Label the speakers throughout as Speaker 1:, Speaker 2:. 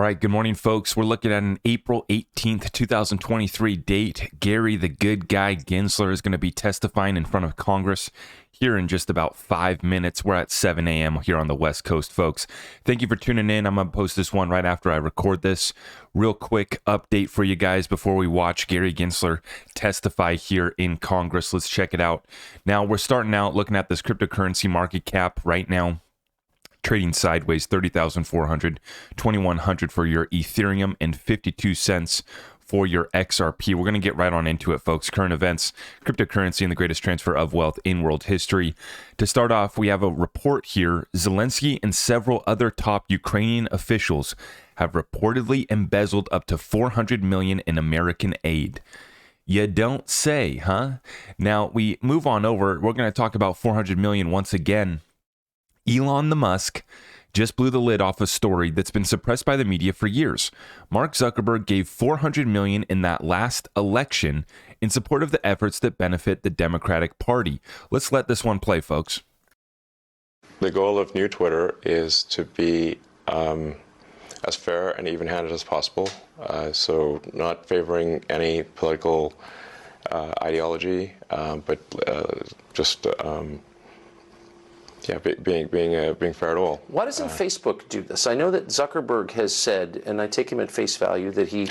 Speaker 1: right, good morning, folks. We're looking at an April 18th, 2023 date. Gary, the good guy Gensler, is going to be testifying in front of Congress here in just about 5 minutes. We're at 7 a.m. here on the West Coast, folks. Thank you for tuning in. I'm going to post this one right after I record this. Real quick update for you guys before we watch Gary Gensler testify here in Congress. Let's check it out. Now, we're starting out looking at this cryptocurrency market cap right now. Trading sideways, 30,400, 2,100 for your Ethereum, and 52 cents for your XRP. We're going to get right on into it, folks. Current events, cryptocurrency, and the greatest transfer of wealth in world history. To start off, we have a report here. Zelensky and several other top Ukrainian officials have reportedly embezzled up to $400 million in American aid. You don't say, huh? Now, we move on over. We're going to talk about $400 million once again. Elon Musk just blew the lid off a story that's been suppressed by the media for years. Mark Zuckerberg gave $400 million in that last election in support of the efforts that benefit the Democratic Party. Let's let this one play, folks.
Speaker 2: The goal of New Twitter is to be as fair and even-handed as possible, so not favoring any political ideology, but just being fair at all.
Speaker 3: Why doesn't Facebook do this? I know that Zuckerberg has said, and I take him at face value, that he,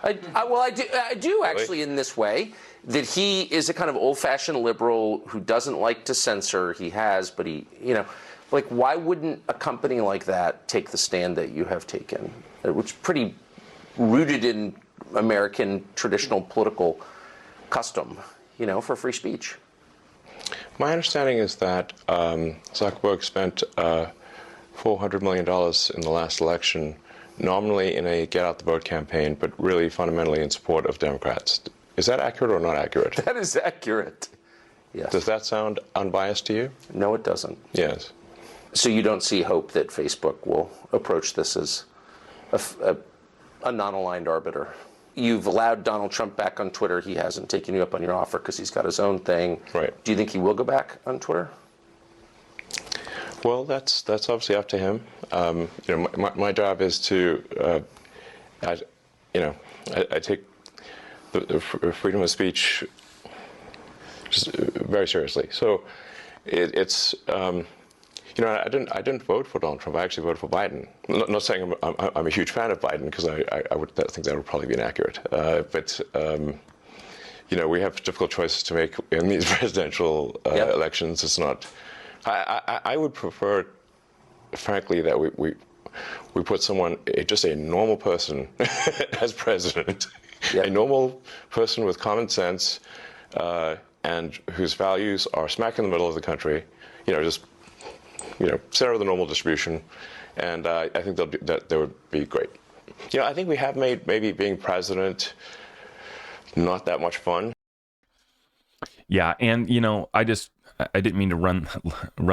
Speaker 3: I do actually in this way, that he is a kind of old-fashioned liberal who doesn't like to censor. He has, but he, like, why wouldn't a company like that take the stand that you have taken, which is pretty rooted in American traditional political custom, for free speech?
Speaker 2: My understanding is that Zuckerberg spent $400 million in the last election, nominally in a get-out-the-vote campaign, but really fundamentally in support of Democrats. Is that accurate or not accurate?
Speaker 3: That is accurate, yes.
Speaker 2: Does that sound unbiased to you?
Speaker 3: No, it doesn't.
Speaker 2: Yes.
Speaker 3: So you don't see hope that Facebook will approach this as a non-aligned arbiter? You've allowed Donald Trump back on Twitter. He hasn't taken you up on your offer because he's got his own thing.
Speaker 2: Right.
Speaker 3: Do you think he will go back on Twitter?
Speaker 2: Well, that's obviously up to him. My job is to, I take the freedom of speech just very seriously. So it's. I didn't vote for Donald Trump. I actually voted for Biden. Not saying I'm a huge fan of Biden, because I would think that would probably be inaccurate. But we have difficult choices to make in these presidential elections. It's not. I would prefer, frankly, that we put someone, just a normal person, as president, a normal person with common sense, and whose values are smack in the middle of the country. Center of the normal distribution, and I think that would be great. I think we have made maybe being president not that much fun.
Speaker 1: Yeah, and I didn't mean to run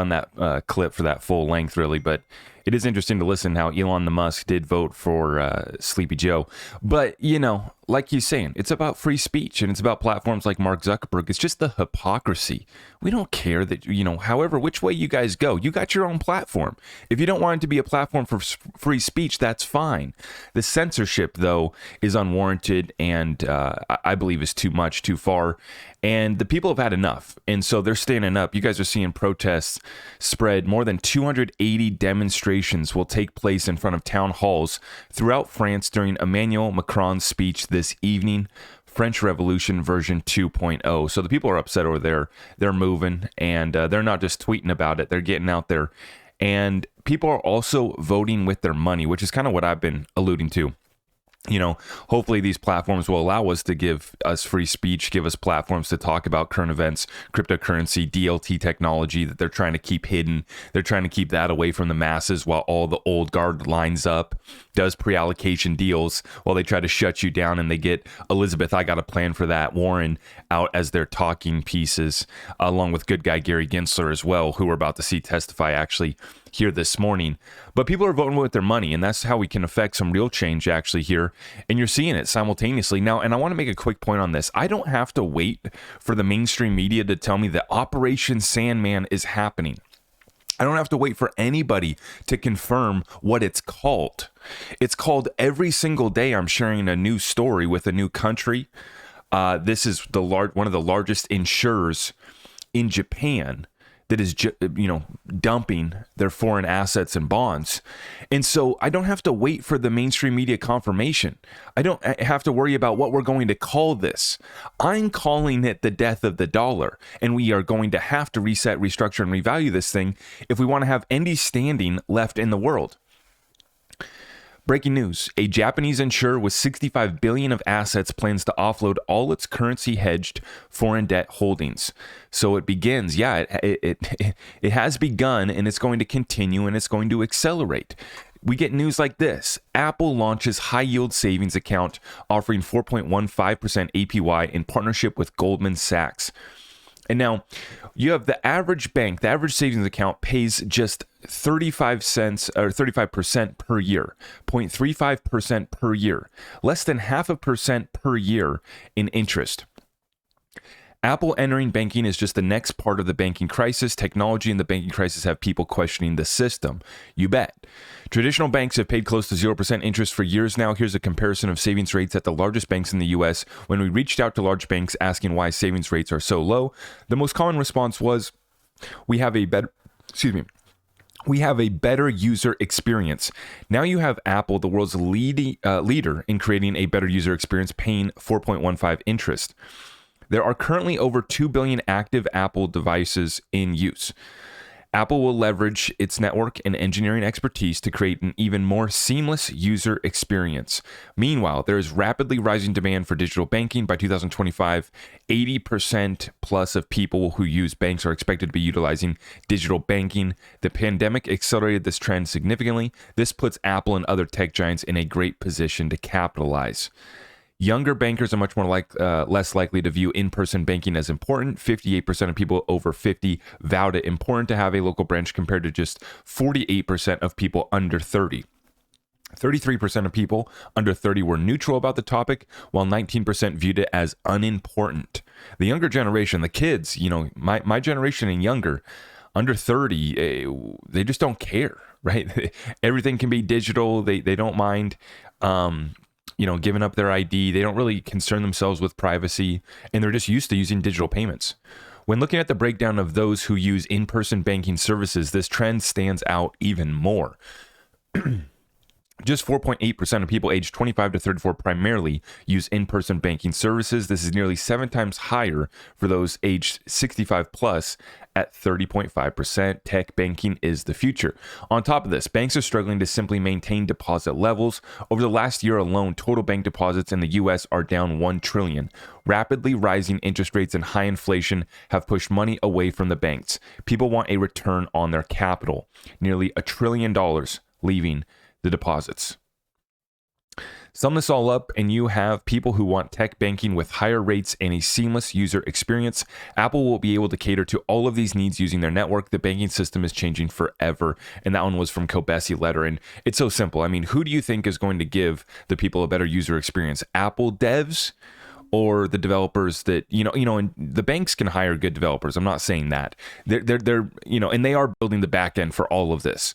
Speaker 1: that clip for that full length, really, but it is interesting to listen how Elon Musk did vote for Sleepy Joe. But, like you're saying, it's about free speech, and it's about platforms like Mark Zuckerberg. It's just the hypocrisy. We don't care that, however, which way you guys go, you got your own platform. If you don't want it to be a platform for free speech, that's fine. The censorship, though, is unwarranted, and I believe is too much, too far. And the people have had enough, and so they're standing up. You guys are seeing protests spread. More than 280 demonstrations will take place in front of town halls throughout France during Emmanuel Macron's speech this evening. French Revolution version 2.0. So the people are upset over there. They're moving, and they're not just tweeting about it. They're getting out there. And people are also voting with their money, which is kind of what I've been alluding to. Hopefully these platforms will allow us to give us free speech, give us platforms to talk about current events, cryptocurrency, DLT technology that they're trying to keep hidden. They're trying to keep that away from the masses while all the old guard lines up, does pre-allocation deals while they try to shut you down, and they get Elizabeth, I got a plan for that, Warren out as their talking pieces, along with good guy Gary Gensler as well, who we're about to see testify actually here this morning. But people are voting with their money, and that's how we can affect some real change actually here. And you're seeing it simultaneously now. And I want to make a quick point on this. I don't have to wait for the mainstream media to tell me that Operation Sandman is happening. I don't have to wait for anybody to confirm what it's called. It's called every single day. I'm sharing a new story with a new country. This is one of the largest insurers in Japan that is, dumping their foreign assets and bonds. And so I don't have to wait for the mainstream media confirmation. I don't have to worry about what we're going to call this. I'm calling it the death of the dollar. And we are going to have to reset, restructure, and revalue this thing if we want to have any standing left in the world. Breaking news, a Japanese insurer with $65 billion of assets plans to offload all its currency hedged foreign debt holdings. So it begins. Yeah, it has begun, and it's going to continue, and it's going to accelerate. We get news like this. Apple launches high yield savings account offering 4.15% APY in partnership with Goldman Sachs. And now you have the average bank, the average savings account pays just 35 cents or 35% per year, 0.35% per year, less than 0.5% per year in interest. Apple entering banking is just the next part of the banking crisis. Technology and the banking crisis have people questioning the system. You bet. Traditional banks have paid close to 0% interest for years now. Here's a comparison of savings rates at the largest banks in the U.S. When we reached out to large banks asking why savings rates are so low, the most common response was, we have a better user experience. Now you have Apple, the world's leader in creating a better user experience, paying 4.15 interest. There are currently over 2 billion active Apple devices in use. Apple will leverage its network and engineering expertise to create an even more seamless user experience. Meanwhile, there is rapidly rising demand for digital banking. By 2025, 80% plus of people who use banks are expected to be utilizing digital banking. The pandemic accelerated this trend significantly. This puts Apple and other tech giants in a great position to capitalize. Younger bankers are much more less likely to view in-person banking as important. 58% of people over 50 vowed it important to have a local branch compared to just 48% of people under 30. 33% of people under 30 were neutral about the topic, while 19% viewed it as unimportant. The younger generation, the kids, my generation and younger, under 30, they just don't care, right? Everything can be digital. They don't mind giving up their ID. They don't really concern themselves with privacy, and they're just used to using digital payments. When looking at the breakdown of those who use in-person banking services, this trend stands out even more. Just 4.8% of people aged 25 to 34 primarily use in-person banking services. This is nearly 7 times higher for those aged 65 plus at 30.5%. Tech banking is the future. On top of this, banks are struggling to simply maintain deposit levels. Over the last year alone, total bank deposits in the U.S. are down $1 trillion. Rapidly rising interest rates and high inflation have pushed money away from the banks. People want a return on their capital. Nearly $1 trillion leaving the deposits. Sum this all up, and you have people who want tech banking with higher rates and a seamless user experience. Apple will be able to cater to all of these needs using their network. The banking system is changing forever. And that one was from Kobesi Letter. And it's so simple. I mean, who do you think is going to give the people a better user experience? Apple devs or the developers that, and the banks can hire good developers. I'm not saying that. They're and they are building the back end for all of this.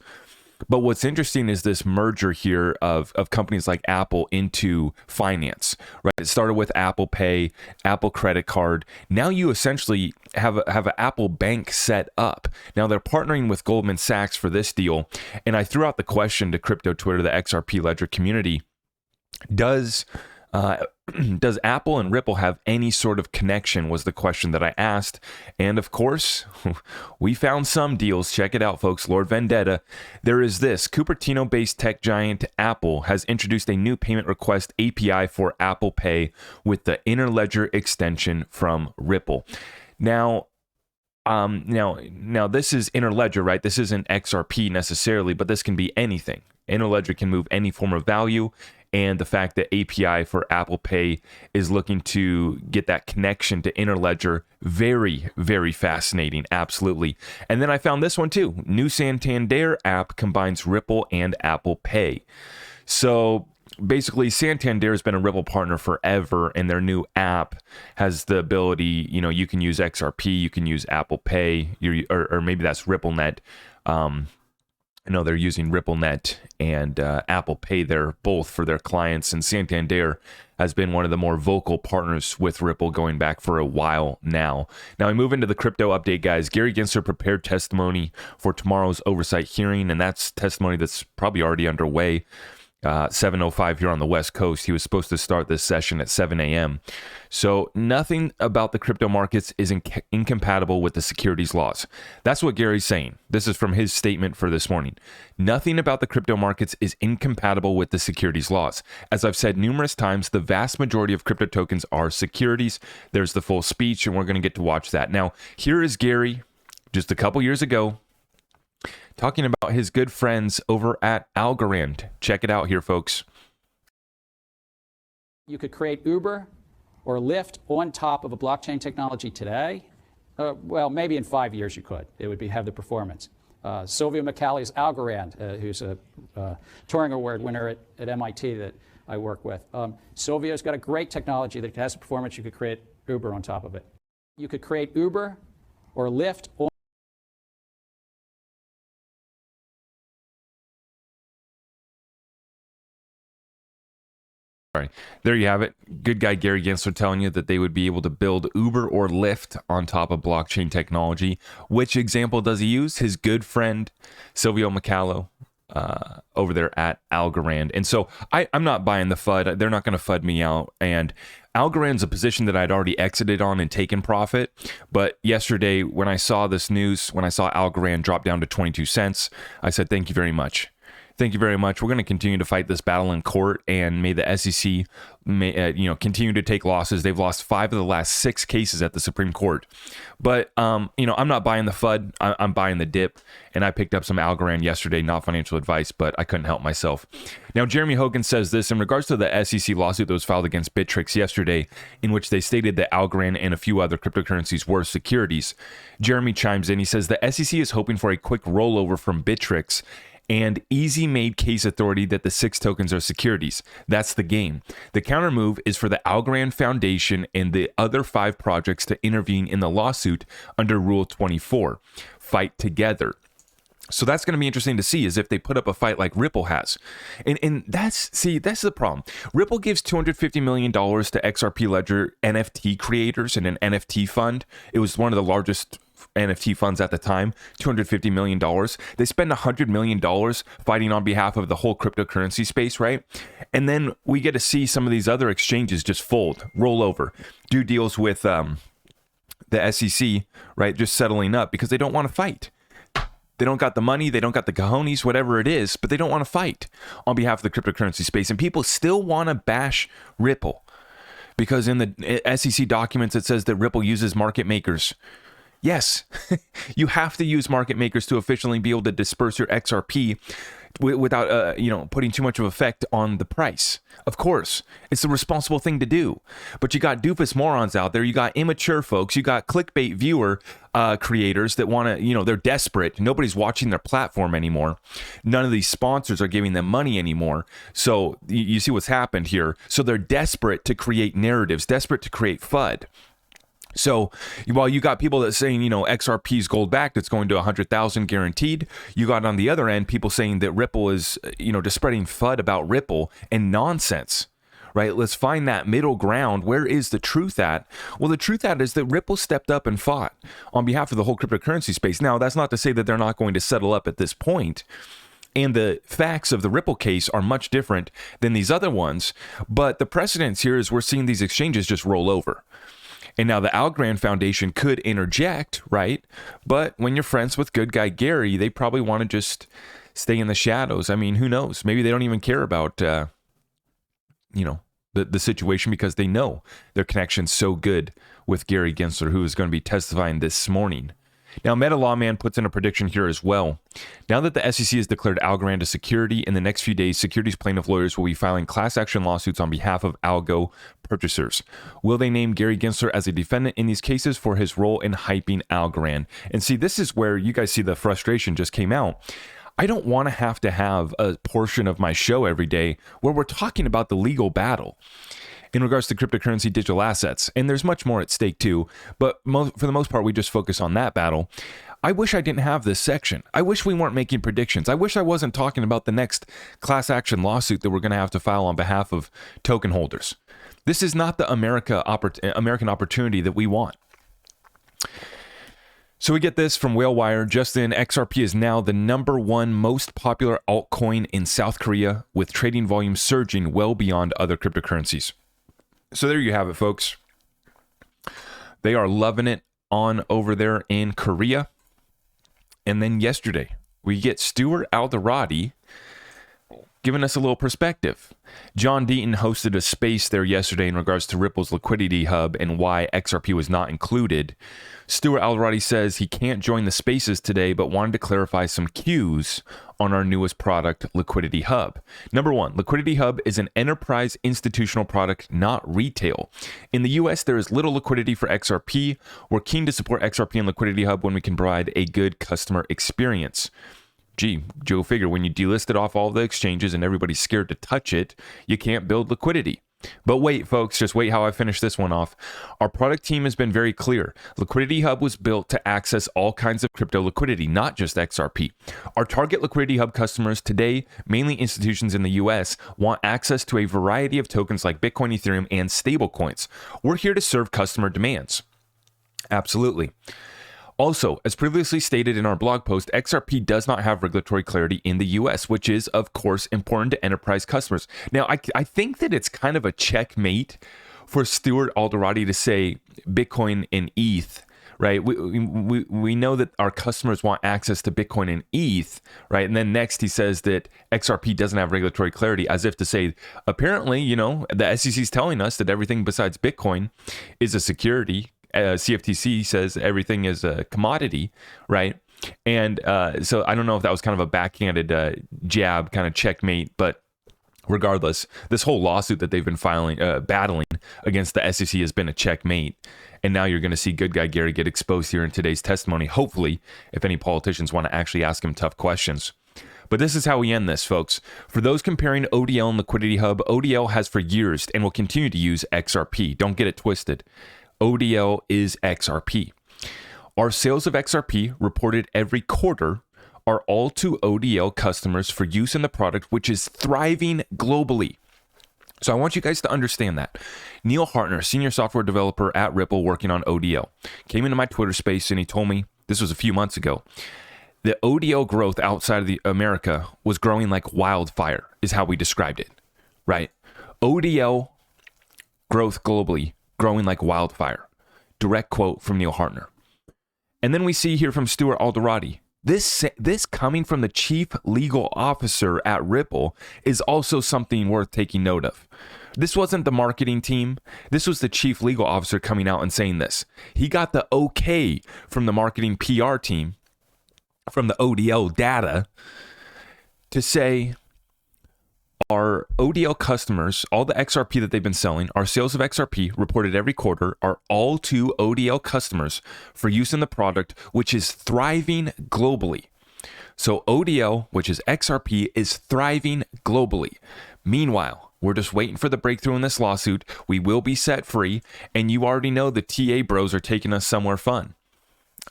Speaker 1: But what's interesting is this merger here of companies like Apple into finance, right? It started with Apple Pay, Apple Credit Card. Now you essentially have an Apple Bank set up. Now they're partnering with Goldman Sachs for this deal. And I threw out the question to crypto Twitter, the XRP Ledger community, does Apple and Ripple have any sort of connection, was the question that I asked. And of course, we found some deals. Check it out, folks. Lord Vendetta. There is this. Cupertino-based tech giant Apple has introduced a new payment request API for Apple Pay with the Interledger extension from Ripple. Now this is Interledger, right? This isn't XRP necessarily, but this can be anything. Interledger can move any form of value. And the fact that API for Apple Pay is looking to get that connection to Interledger, very, very fascinating. Absolutely. And then I found this one too. New Santander app combines Ripple and Apple Pay. So basically, Santander has been a Ripple partner forever, and their new app has the ability, you can use XRP, you can use Apple Pay, or maybe that's RippleNet. I know they're using RippleNet and Apple Pay there both for their clients, and Santander has been one of the more vocal partners with Ripple going back for a while now. Now we move into the crypto update, guys. Gary Gensler prepared testimony for tomorrow's oversight hearing, and that's testimony that's probably already underway. 7:05 here on the West Coast. He was supposed to start this session at 7 a.m. So nothing about the crypto markets is incompatible with the securities laws. That's what Gary's saying. This is from his statement for this morning. Nothing about the crypto markets is incompatible with the securities laws. As I've said numerous times, the vast majority of crypto tokens are securities. There's the full speech, and we're going to get to watch that. Now, here is Gary just a couple years ago, talking about his good friends over at Algorand. Check it out here, folks.
Speaker 4: You could create Uber or Lyft on top of a blockchain technology today. Well, maybe in 5 years you could. It would have the performance. Silvio Micali's Algorand, who's a Turing Award winner at MIT that I work with. Silvio's got a great technology that has the performance. You could create Uber on top of it. You could create Uber or Lyft on
Speaker 1: Right. There you have it. Good guy Gary Gensler telling you that they would be able to build Uber or Lyft on top of blockchain technology. Which example does he use? His good friend Silvio Micali over there at Algorand. And so I'm not buying the FUD. They're not going to FUD me out. And Algorand's a position that I'd already exited on and taken profit. But yesterday, when I saw this news, when I saw Algorand drop down to 22 cents, I said, thank you very much. Thank you very much. We're going to continue to fight this battle in court, and may the SEC continue to take losses. They've lost 5 of the last 6 cases at the Supreme Court. But, I'm not buying the FUD. I'm buying the dip, and I picked up some Algorand yesterday, not financial advice, but I couldn't help myself. Now, Jeremy Hogan says this in regards to the SEC lawsuit that was filed against Bittrex yesterday, in which they stated that Algorand and a few other cryptocurrencies were securities. Jeremy chimes in. He says the SEC is hoping for a quick rollover from Bittrex and easy made case authority that the 6 tokens are securities. That's the game. The counter move is for the Algorand Foundation and the other 5 projects to intervene in the lawsuit under Rule 24. Fight together. So that's going to be interesting to see, is if they put up a fight like Ripple has. And that's the problem. Ripple gives $250 million to XRP Ledger NFT creators in an NFT fund. It was one of the largest NFT funds at the time, $250 million. They spend $100 million fighting on behalf of the whole cryptocurrency space, right? And then we get to see some of these other exchanges just fold, roll over, do deals with the SEC, right? Just settling up because they don't want to fight. They don't got the money, they don't got the cojones, whatever it is, but they don't want to fight on behalf of the cryptocurrency space. And people still want to bash Ripple because in the SEC documents, it says that Ripple uses market makers. Yes, you have to use market makers to officially be able to disperse your XRP without putting too much of effect on the price. Of course, it's the responsible thing to do. But you got doofus morons out there. You got immature folks. You got clickbait viewer creators that want to, they're desperate. Nobody's watching their platform anymore. None of these sponsors are giving them money anymore. So you see what's happened here. So they're desperate to create narratives, desperate to create FUD. So while you got people that saying, XRP is gold backed, it's going to 100,000 guaranteed. You got on the other end people saying that Ripple is, just spreading FUD about Ripple and nonsense, right? Let's find that middle ground. Where is the truth at? Well, the truth at is that Ripple stepped up and fought on behalf of the whole cryptocurrency space. Now, that's not to say that they're not going to settle up at this point. And the facts of the Ripple case are much different than these other ones. But the precedence here is we're seeing these exchanges just roll over. And now the Algorand Foundation could interject, right? But when you're friends with good guy Gary, they probably want to just stay in the shadows. I mean, who knows? Maybe they don't even care about, the situation because they know their connection's so good with Gary Gensler, who is going to be testifying this morning. Now, Meta Lawman puts in a prediction here as well. Now that the SEC has declared Algorand a security, in the next few days, securities plaintiff lawyers will be filing class action lawsuits on behalf of algo purchasers. Will they name Gary Gensler as a defendant in these cases for his role in hyping Algorand? And see, this is where you guys see the frustration just came out. I don't want to have a portion of my show every day where we're talking about the legal battle in regards to cryptocurrency digital assets. And there's much more at stake too, but for the most part, we just focus on that battle. I wish I didn't have this section. I wish we weren't making predictions. I wish I wasn't talking about the next class action lawsuit that we're going to have to file on behalf of token holders. This is not the American opportunity that we want. So we get this from WhaleWire. Just in, XRP is now the #1 most popular altcoin in South Korea, with trading volume surging well beyond other cryptocurrencies. So there you have it, folks. They are loving it on over there in Korea. And then yesterday, we get Stuart Alderati giving us a little perspective. John Deaton hosted a space there yesterday in regards to Ripple's Liquidity Hub and why XRP was not included. Stuart Alderati says he can't join the spaces today, but wanted to clarify some cues on our newest product, Liquidity Hub. Number one, Liquidity Hub is an enterprise institutional product, not retail. In the US, there is little liquidity for XRP. We're keen to support XRP and Liquidity Hub when we can provide a good customer experience. Gee, Joe, figure when you delisted off all the exchanges and everybody's scared to touch it, you can't build liquidity. But wait, folks, just wait how I finish this one off. Our product team has been very clear. Liquidity Hub was built to access all kinds of crypto liquidity, not just XRP. Our target Liquidity Hub customers today, mainly institutions in the US, want access to a variety of tokens like Bitcoin, Ethereum, and stablecoins. We're here to serve customer demands. Absolutely. Also, as previously stated in our blog post, XRP does not have regulatory clarity in the US, which is, of course, important to enterprise customers. Now, I think that it's kind of a checkmate for Stuart Alderati to say Bitcoin and ETH, right? We know that our customers want access to Bitcoin and ETH, right? And then next he says that XRP doesn't have regulatory clarity, as if to say, apparently, you know, the SEC is telling us that everything besides Bitcoin is a security. CFTC says everything is a commodity, right? And so I don't know if that was kind of a backhanded jab, kind of checkmate, but regardless, this whole lawsuit that they've been battling against the SEC has been a checkmate. And now you're going to see good guy Gary get exposed here in today's testimony, hopefully, if any politicians want to actually ask him tough questions. But this is how we end this, folks. For those comparing ODL and Liquidity Hub, ODL has for years and will continue to use XRP. Don't get it twisted. ODL is XRP. Our sales of XRP, reported every quarter, are all to ODL customers for use in the product, which is thriving globally. So I want you guys to understand that. Neil Hartner, senior software developer at Ripple working on ODL, came into my Twitter space and he told me, this was a few months ago, the ODL growth outside of America was growing like wildfire, is how we described it, right? ODL growth globally, growing like wildfire. Direct quote from Neil Hartner. And then we see here from Stuart Alderati. This coming from the chief legal officer at Ripple is also something worth taking note of. This wasn't the marketing team. This was the chief legal officer coming out and saying this. He got the okay from the marketing PR team, from the ODL data, to say, our ODL customers, all the XRP that they've been selling, our sales of XRP reported every quarter are all to ODL customers for use in the product, which is thriving globally. So ODL, which is XRP, is thriving globally. Meanwhile, we're just waiting for the breakthrough in this lawsuit. We will be set free, and you already know the TA bros are taking us somewhere fun.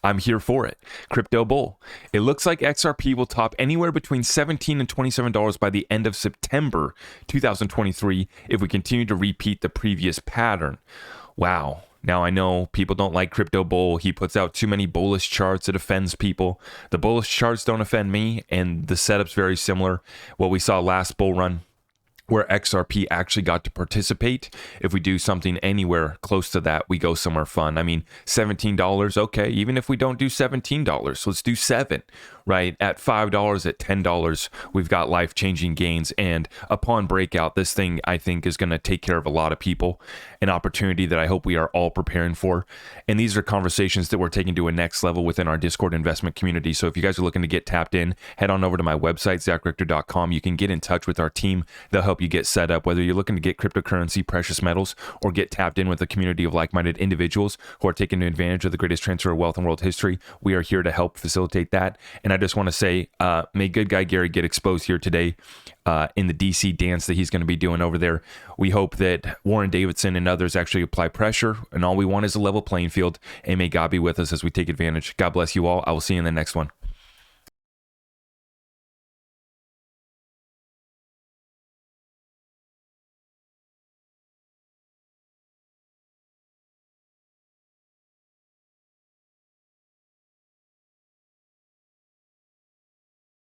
Speaker 1: I'm here for it. Crypto bull. It looks like XRP will top anywhere between $17 and $27 by the end of September 2023 if we continue to repeat the previous pattern. Wow. Now I know people don't like Crypto Bull. He puts out too many bullish charts. It offends people. The bullish charts don't offend me, and the setup's very similar. What we saw last bull run, where XRP actually got to participate. If we do something anywhere close to that, we go somewhere fun. I mean, $17, okay. Even if we don't do $17, let's do $7, right? At $5, at $10, we've got life-changing gains. And upon breakout, this thing, I think, is going to take care of a lot of people. An opportunity that I hope we are all preparing for. And these are conversations that we're taking to a next level within our Discord investment community. So if you guys are looking to get tapped in, head on over to my website, ZachRector.com. You can get in touch with our team. They'll help you get set up, whether you're looking to get cryptocurrency, precious metals, or get tapped in with a community of like-minded individuals who are taking advantage of the greatest transfer of wealth in world history. We are here to help facilitate that. And I just want to say, may good guy Gary get exposed here today in the DC dance that he's going to be doing over there. We hope that Warren Davidson and others actually apply pressure, and all we want is a level playing field, and may God be with us as we take advantage. God bless you all. I will see you in the next one.